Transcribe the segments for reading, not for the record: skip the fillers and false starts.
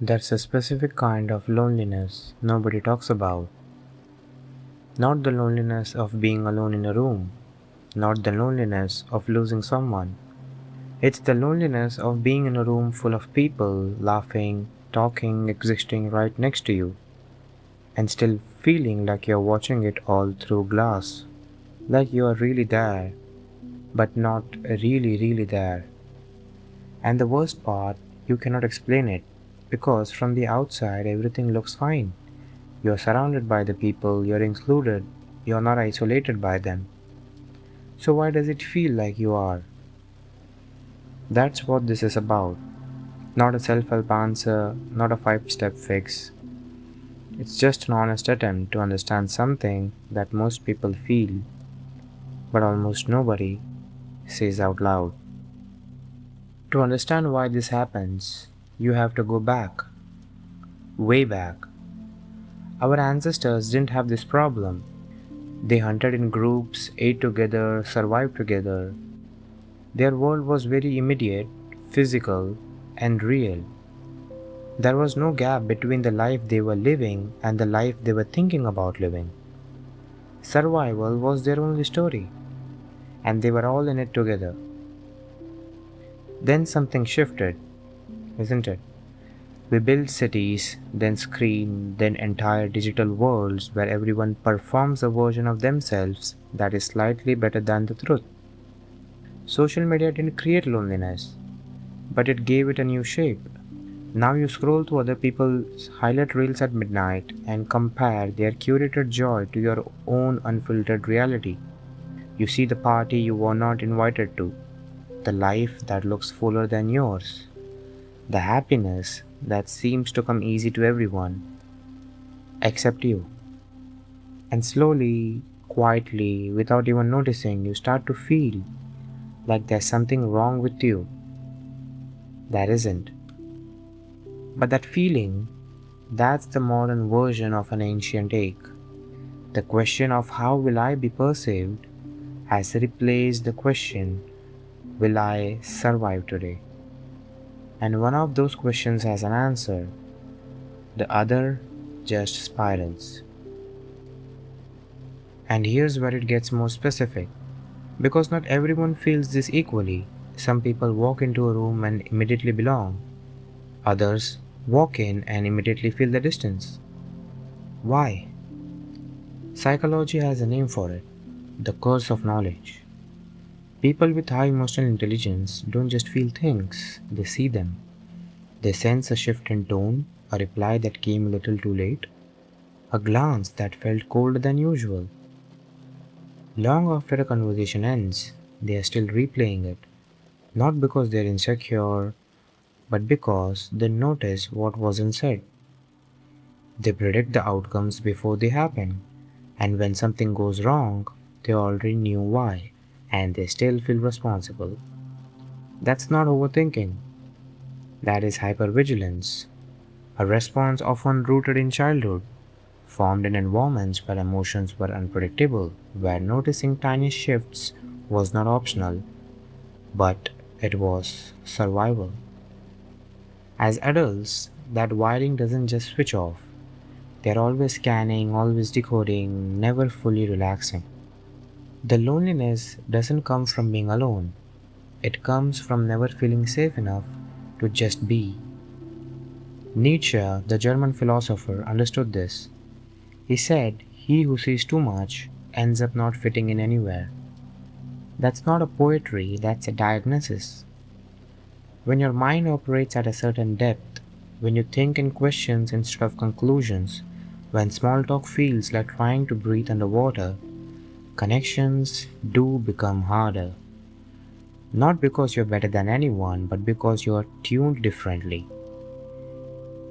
There's a specific kind of loneliness nobody talks about. Not the loneliness of being alone in a room, not the loneliness of losing someone. It's the loneliness of being in a room full of people, laughing, talking, existing right next to you, and still feeling like you're watching it all through glass. Like you are really there, but not really there. And the worst part, you cannot explain it, because from the outside everything looks fine. You're surrounded by the people, you're included, you're not isolated by them. So why does it feel like you are? That's what this is about. Not a self help answer, not a 5 step fix. It's just an honest attempt to understand something that most people feel, but almost nobody says out loud. To understand why this happens, you have to go back, way back. Our ancestors didn't have this problem. They hunted in groups, ate together, survived together. Their world was very immediate, physical, and real. There was no gap between the life they were living and the life they were thinking about living. Survival was their only story, and they were all in it together. Then something shifted, isn't it? We built cities, then screen, then entire digital worlds where everyone performs a version of themselves that is slightly better than the truth. Social media didn't create loneliness, but it gave it a new shape. Now you scroll through other people's highlight reels at midnight and compare their curated joy to your own unfiltered reality. You see the party you were not invited to, the life that looks fuller than yours, the happiness that seems to come easy to everyone except you. And slowly, quietly, without even noticing, you start to feel like there's something wrong with you. There isn't. But that feeling, that's the modern version of an ancient ache. The question of how will I be perceived has replaced the question, will I survive today? And one of those questions has an answer, the other just spirals. And here's where it gets more specific. Because not everyone feels this equally. Some people walk into a room and immediately belong. Others walk in and immediately feel the distance. Why? Psychology has a name for it, the curse of knowledge. People with high emotional intelligence don't just feel things, they see them. They sense a shift in tone, a reply that came a little too late, a glance that felt colder than usual. Long after a conversation ends, they are still replaying it, not because they're insecure, but because they notice what wasn't said. They predict the outcomes before they happen, and when something goes wrong, they already knew why, and they still feel responsible. That's not overthinking, that is hypervigilance, a response often rooted in childhood, formed in environments where emotions were unpredictable, where noticing tiny shifts was not optional, but it was survival. As adults, that wiring doesn't just switch off. They're always scanning, always decoding, never fully relaxing. The loneliness doesn't come from being alone, it comes from never feeling safe enough to just be. Nietzsche, the German philosopher, understood this. He said, he who sees too much ends up not fitting in anywhere. That's not a poetry, that's a diagnosis. When your mind operates at a certain depth, when you think in questions instead of conclusions, when small talk feels like trying to breathe underwater, connections do become harder. Not because you're better than anyone, but because you're tuned differently.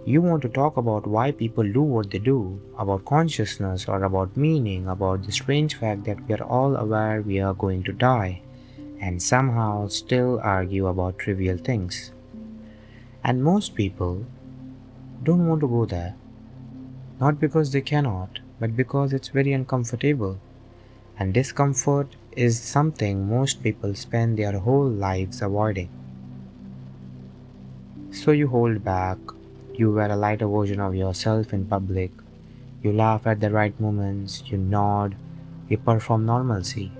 You want to talk about why people do what they do, about consciousness or about meaning, about the strange fact that we are all aware we are going to die, and somehow still argue about trivial things. And most people don't want to go there, not because they cannot, but because it's very uncomfortable. And discomfort is something most people spend their whole lives avoiding. So you hold back, You wear a lighter version of yourself in public. You laugh at the right moments, you nod, you perform normalcy.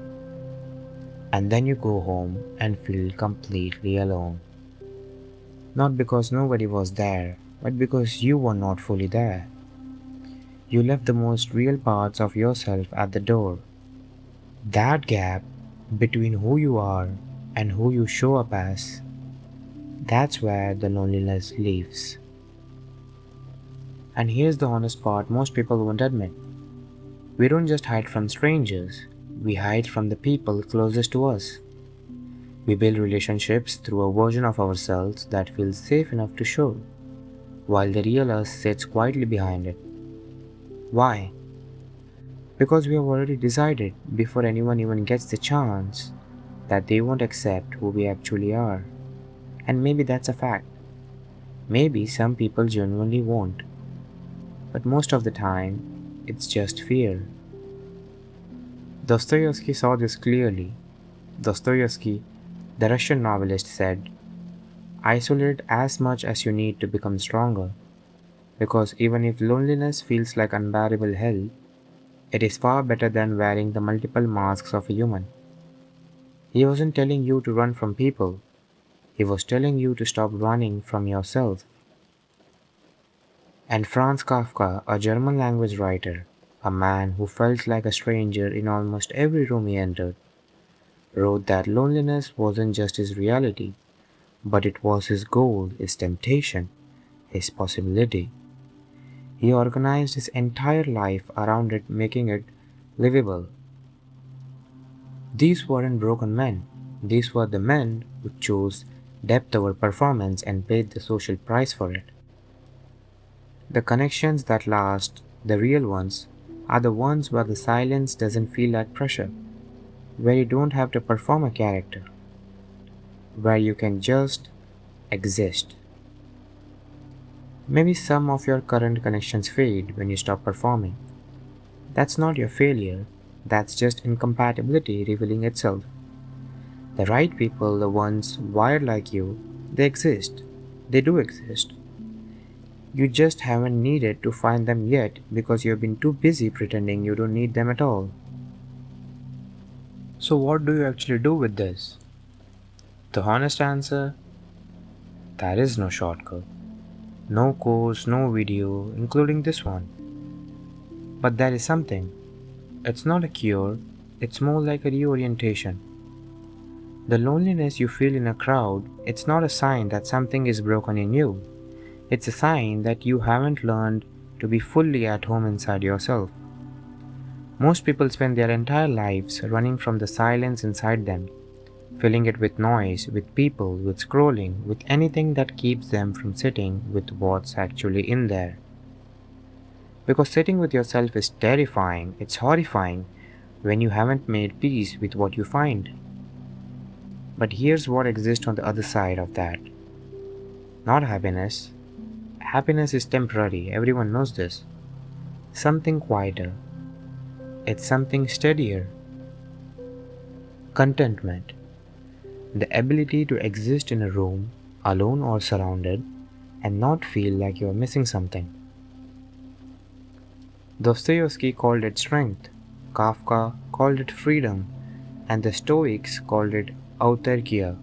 And then you go home and feel completely alone. Not because nobody was there, but because you were not fully there. You left the most real parts of yourself at the door. That gap between who you are and who you show up as, that's where the loneliness lives. And here's the honest part most people won't admit. We don't just hide from strangers, we hide from the people closest to us. We build relationships through a version of ourselves that feels safe enough to show, while the real us sits quietly behind it. Why? Because we have already decided before anyone even gets the chance that they won't accept who we actually are. And maybe that's a fact. Maybe some people genuinely won't. But most of the time, it's just fear. Dostoevsky saw this clearly. Dostoevsky, the Russian novelist, said, isolate as much as you need to become stronger. Because even if loneliness feels like unbearable hell, it is far better than wearing the multiple masks of a human. He wasn't telling you to run from people, he was telling you to stop running from yourself. And Franz Kafka, a German language writer, a man who felt like a stranger in almost every room he entered, wrote that loneliness wasn't just his reality, but it was his goal, his temptation, his possibility. He organized his entire life around it, making it livable. These weren't broken men. These were the men who chose depth over performance and paid the social price for it. The connections that last, the real ones, are the ones where the silence doesn't feel like pressure, where you don't have to perform a character, where you can just exist. Maybe some of your current connections fade when you stop performing. That's not your failure, that's just incompatibility revealing itself. The right people, the ones wired like you, they exist. They do exist. You just haven't needed to find them yet because you've been too busy pretending you don't need them at all. So, what do you actually do with this? The honest answer, there is no shortcut. No course, no video, including this one. But there is something. It's not a cure, it's more like a reorientation. The loneliness you feel in a crowd, it's not a sign that something is broken in you. It's a sign that you haven't learned to be fully at home inside yourself. Most people spend their entire lives running from the silence inside them, filling it with noise, with people, with scrolling, with anything that keeps them from sitting with what's actually in there. Because sitting with yourself is terrifying, it's horrifying when you haven't made peace with what you find. But here's what exists on the other side of that. Not happiness. Happiness is temporary, everyone knows this. Something quieter. It's something steadier. Contentment. The ability to exist in a room, alone or surrounded, and not feel like you're missing something. Dostoevsky called it strength, Kafka called it freedom, and the Stoics called it autarkia,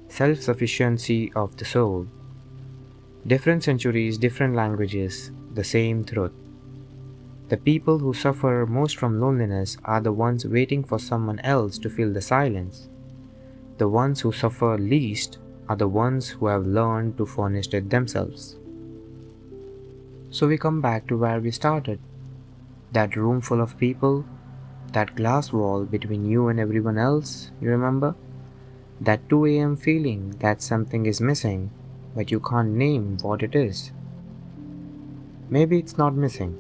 self-sufficiency of the soul. Different centuries, different languages, the same truth. The people who suffer most from loneliness are the ones waiting for someone else to fill the silence. The ones who suffer least are the ones who have learned to furnish it themselves. So we come back to where we started. That room full of people, that glass wall between you and everyone else, you remember? That 2 a.m. feeling that something is missing, but you can't name what it is. Maybe it's not missing.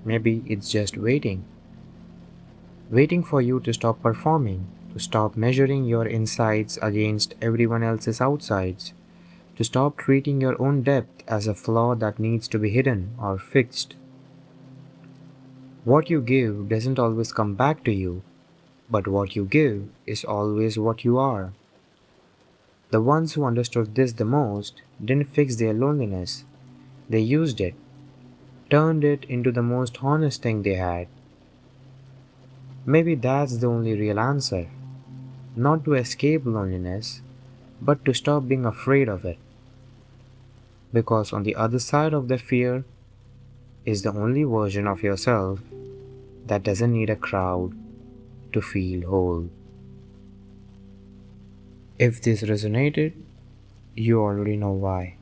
Maybe it's just waiting. Waiting for you to stop performing, to stop measuring your insides against everyone else's outsides, to stop treating your own depth as a flaw that needs to be hidden or fixed. What you give doesn't always come back to you, but what you give is always what you are. The ones who understood this the most didn't fix their loneliness, They used it, turned it into the most honest thing they had. Maybe that's the only real answer. Not to escape loneliness, but to stop being afraid of it. Because on the other side of the fear is the only version of yourself that doesn't need a crowd to feel whole. If this resonated, you already know why.